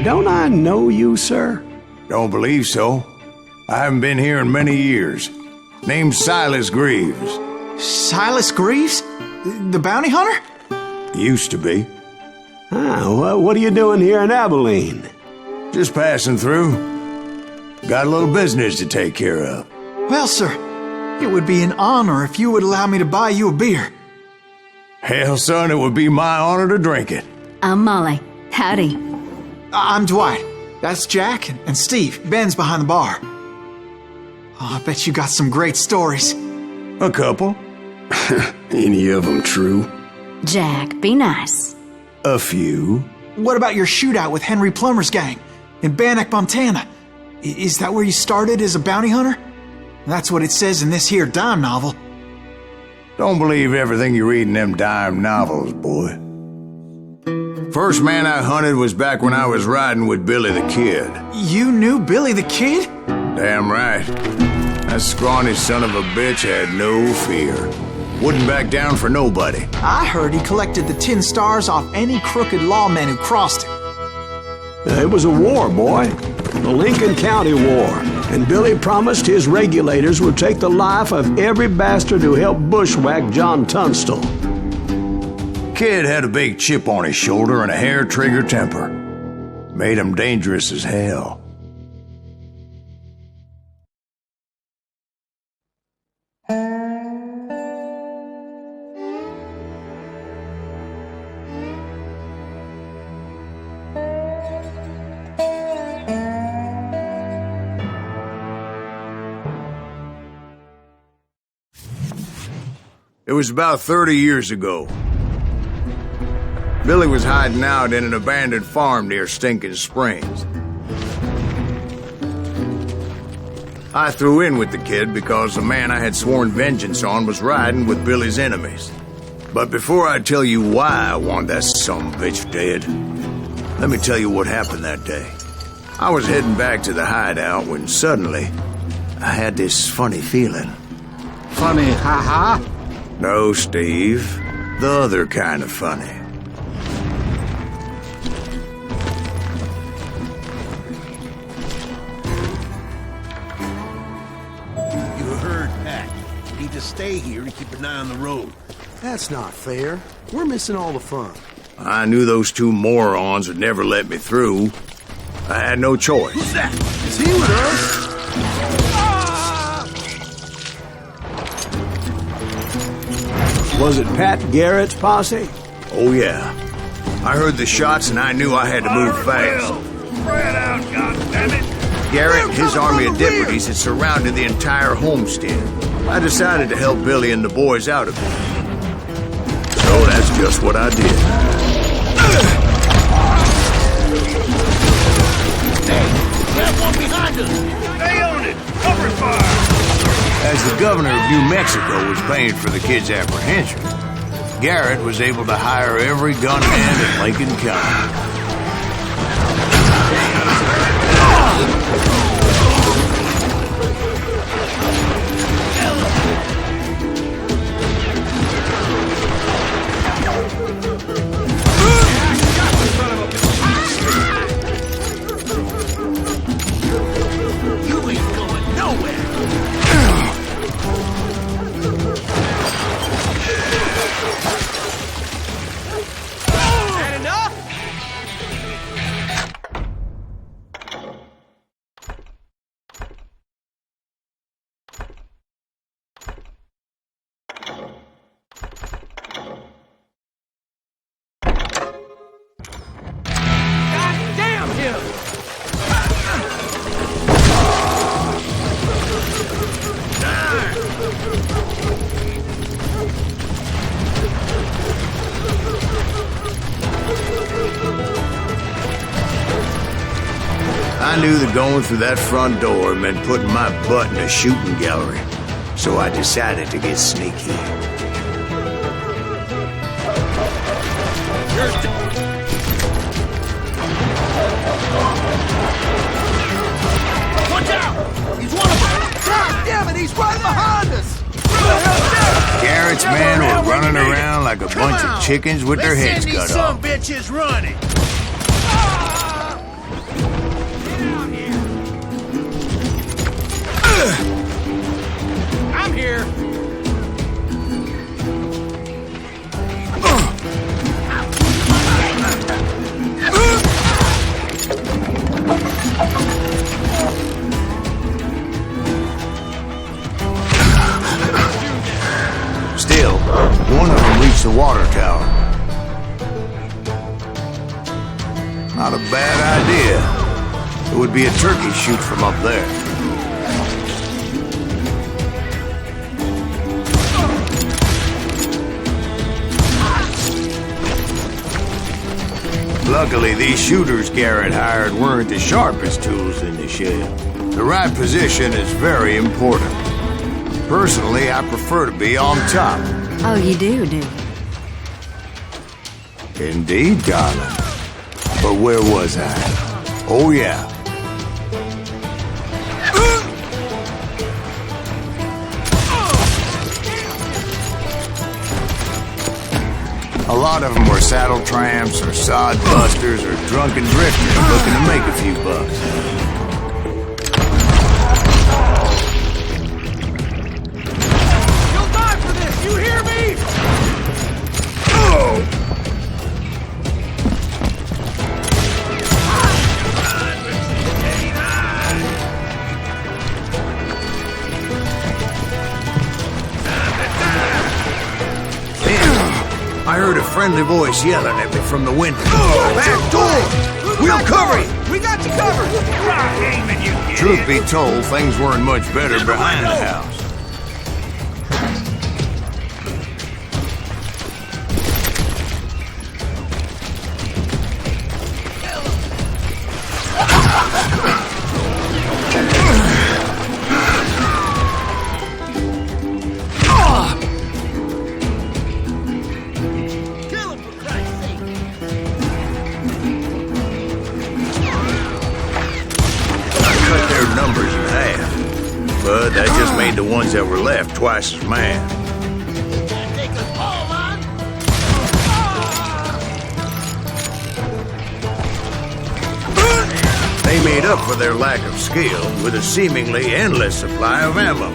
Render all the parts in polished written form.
Don't I know you, sir? Don't believe so. I haven't been here in many years. Name's Silas Greaves. Silas Greaves? The bounty hunter? Used to be. What are you doing here in Abilene? Just passing through. Got a little business to take care of. Well, sir, it would be an honor if you would allow me to buy you a beer. Hell, son, it would be my honor to drink it. I'm Molly. Howdy. I'm Dwight. That's Jack and Steve. Ben's behind the bar. Oh, I bet you got some great stories. A couple. Any of them true? Jack, be nice. A few. What about your shootout with Henry Plummer's gang in Bannock, Montana? Is that where you started as a bounty hunter? That's what it says in this here dime novel. Don't believe everything you read in them dime novels, boy. First man I hunted was back when I was riding with Billy the Kid. You knew Billy the Kid? Damn right. That scrawny son of a bitch had no fear. Wouldn't back down for nobody. I heard he collected the 10 stars off any crooked lawmen who crossed him. It was a war, boy. The Lincoln County War. And Billy promised his regulators would take the life of every bastard who helped bushwhack John Tunstall. Kid had a big chip on his shoulder and a hair-trigger temper. Made him dangerous as hell. It was about 30 years ago. Billy was hiding out in an abandoned farm near Stinking Springs. I threw in with the kid because the man I had sworn vengeance on was riding with Billy's enemies. But before I tell you why I want that sumbitch dead, let me tell you what happened that day. I was heading back to the hideout when suddenly I had this funny feeling. Funny, haha? No, Steve. The other kind of funny. You heard, Pat. You need to stay here and keep an eye on the road. That's not fair. We're missing all the fun. I knew those two morons would never let me through. I had no choice. Who's that? Is he with us? Was it Pat Garrett's posse? Oh, yeah. I heard the shots and I knew I had to move fast. Spread out, goddammit! Garrett and his army of deputies had surrounded the entire homestead. I decided to help Billy and the boys out of it. So that's just what I did. Hey, that one behind us! Stay on it! Cover fire! As the governor of New Mexico was paying for the kid's apprehension, Garrett was able to hire every gunman in Lincoln County. You ain't going nowhere! I knew that going through that front door meant putting my butt in a shooting gallery, so I decided to get sneaky. Watch out! He's one of them! God damn it, he's right behind us! Garrett's men were running around like a bunch of chickens with their heads cut off. Some bitches running! I'm here. Still, one of them reached the water tower. Not a bad idea. It would be a turkey shoot from up there. Luckily, these shooters Garrett hired weren't the sharpest tools in the shed. The right position is very important. Personally, I prefer to be on top. Oh, you do, do you? Indeed, darling. But where was I? Oh, yeah. A lot of them were saddle tramps or sod busters or drunken drifters looking to make a few bucks. You'll die for this, you hear me? I heard a friendly voice yelling at me from the window. Back door! We'll cover you! We got you covered! Right aiming, you kid. Truth be told, things weren't much better behind the house. Kill him, for Christ's sake! Cut their numbers in half. But that just made the ones that were left twice as mad. Take us all, man! They made up for their lack of skill with a seemingly endless supply of ammo.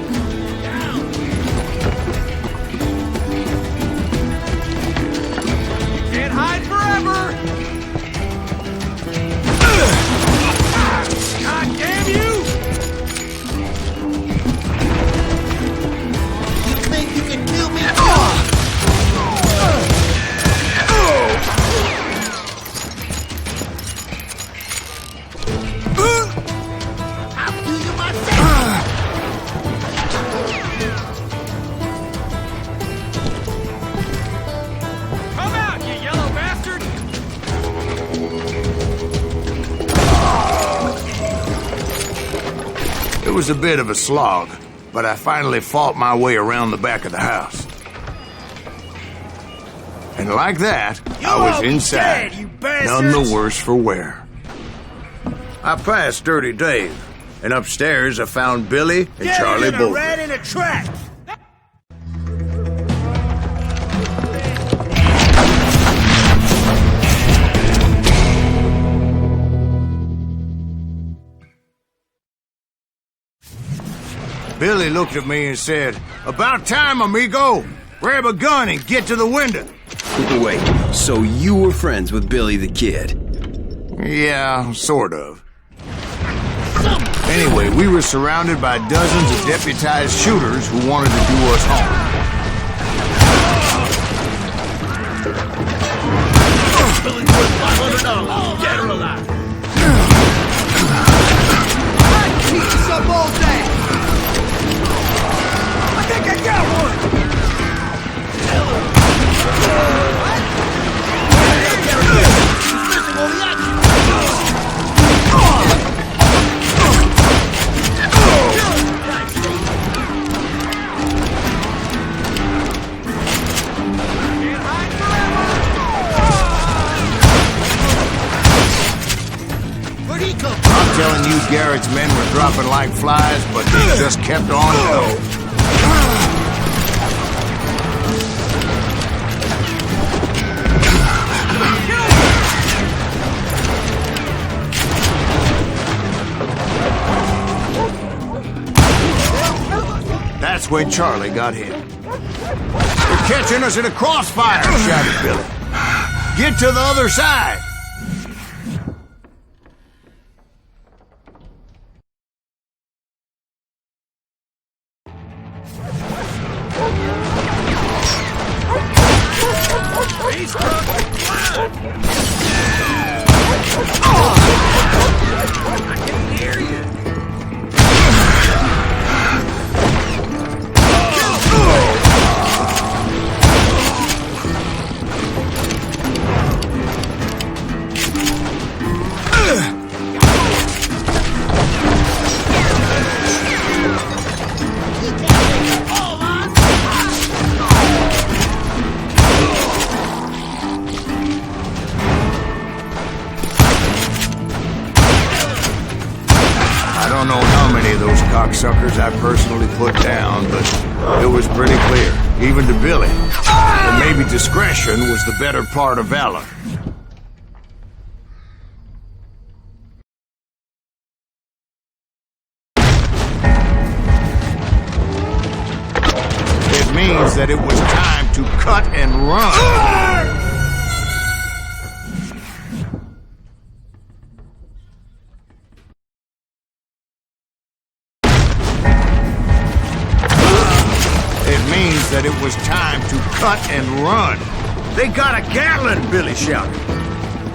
Can't hide forever! God damn you! You think you can kill me? I'll do you myself! Come out, you yellow bastard! It was a bit of a slog, but I finally fought my way around the back of the house. And like that, I was inside, dead, you bastards! none the worse for wear. I passed Dirty Dave, and upstairs I found Billy and Charlie a both. rat in a trap! Billy looked at me and said, "About time, amigo! Grab a gun and get to the window." Wait, so you were friends with Billy the Kid? Yeah, sort of. Anyway, we were surrounded by dozens of deputized shooters who wanted to do us harm. Dead or alive! Keep us up all day! I think I got one! He's missing all the action! Can't hide forever! Where'd he come from? I'm telling you, Garrett's men were dropping like flies, but they just kept on going. when Charlie got hit. "They're catching us in a crossfire," shouted Billy. "Get to the other side!" Cocksuckers I personally put down, but it was pretty clear, even to Billy, that maybe discretion was the better part of valor. It means that it was time to cut and run. That it was time to cut and run. "They got a Gatling," Billy shouted.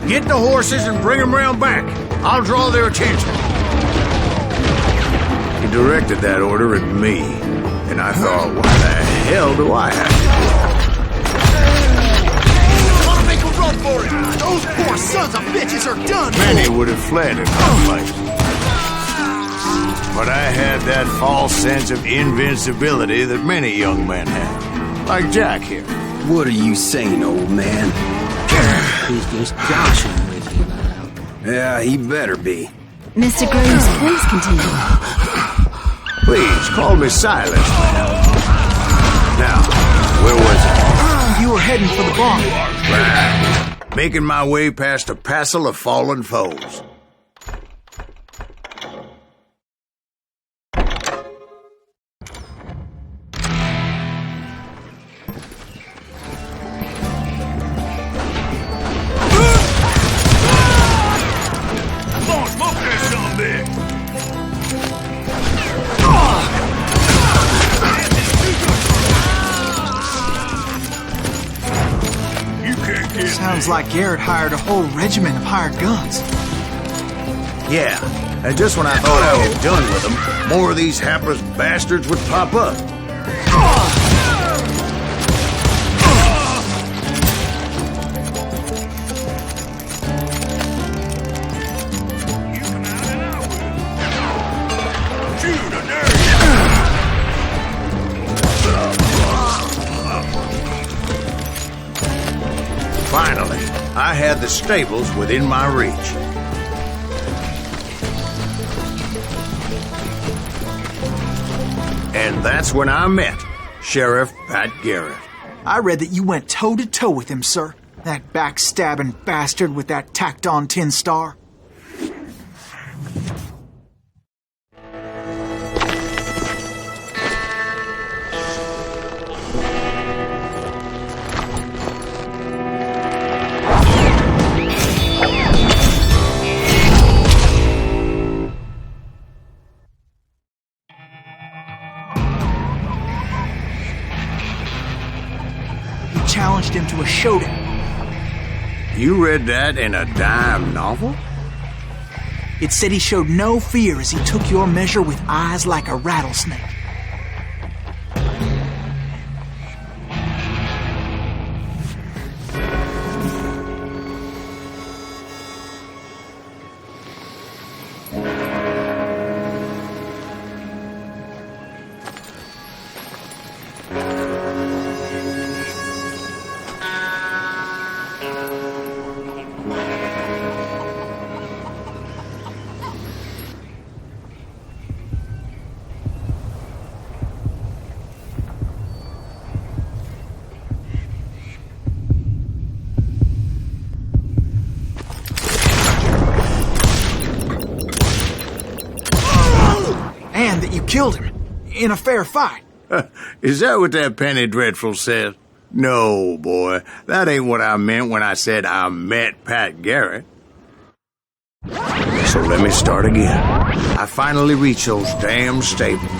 "Get the horses and bring them round back. I'll draw their attention." He directed that order at me, and I thought, why the hell do I have to do it? I want to make a run for it! Those poor sons of bitches are done! Many would have fled in my place. But I had that false sense of invincibility that many young men have. Like Jack here. What are you saying, old man? He's just joshing with you now. Yeah, he better be. Mr. Graves, please continue. Please, call me Silas. Now, where was it? You were heading for the barn. Right. Making my way past a passel of fallen foes. Sounds like Garrett hired a whole regiment of hired guns. Yeah, and just when I thought I was done with them, more of these hapless bastards would pop up. Finally, I had the stables within my reach. And that's when I met Sheriff Pat Garrett. I read that you went toe-to-toe with him, sir. That backstabbing bastard with that tacked-on tin star. Challenged him to a showdown. You read that in a dime novel? It said he showed no fear as he took your measure with eyes like a rattlesnake. And that you killed him in a fair fight. Is that what that Penny Dreadful said? No, boy. That ain't what I meant when I said I met Pat Garrett. So let me start again. I finally reached those damn stables.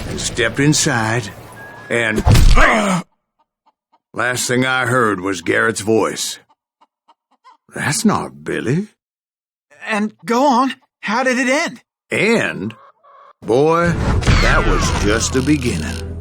And stepped inside, and... Last thing I heard was Garrett's voice. That's not Billy. And go on. How did it end? And, boy, that was just the beginning.